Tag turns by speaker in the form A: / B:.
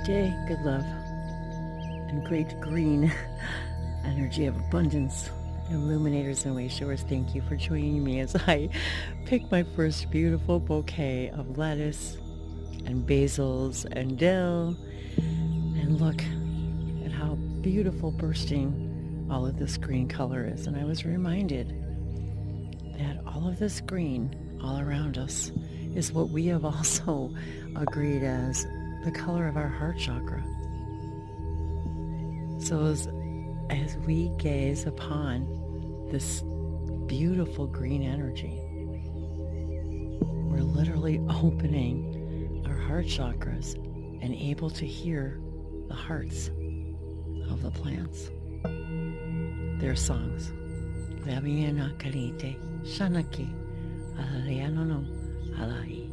A: Good day, good love, and great green energy of abundance. Illuminators and Wayshowers, thank you for joining me as I pick my first beautiful bouquet of lettuce and basils and dill. And look at how beautiful bursting all of this green color is. And I was reminded that all of this green all around us is what we have also agreed as the color of our heart chakra. So as we gaze upon this beautiful green energy, we're literally opening our heart chakras and able to hear the hearts of the plants, their songs. Shanaki, Alariano no, Alai.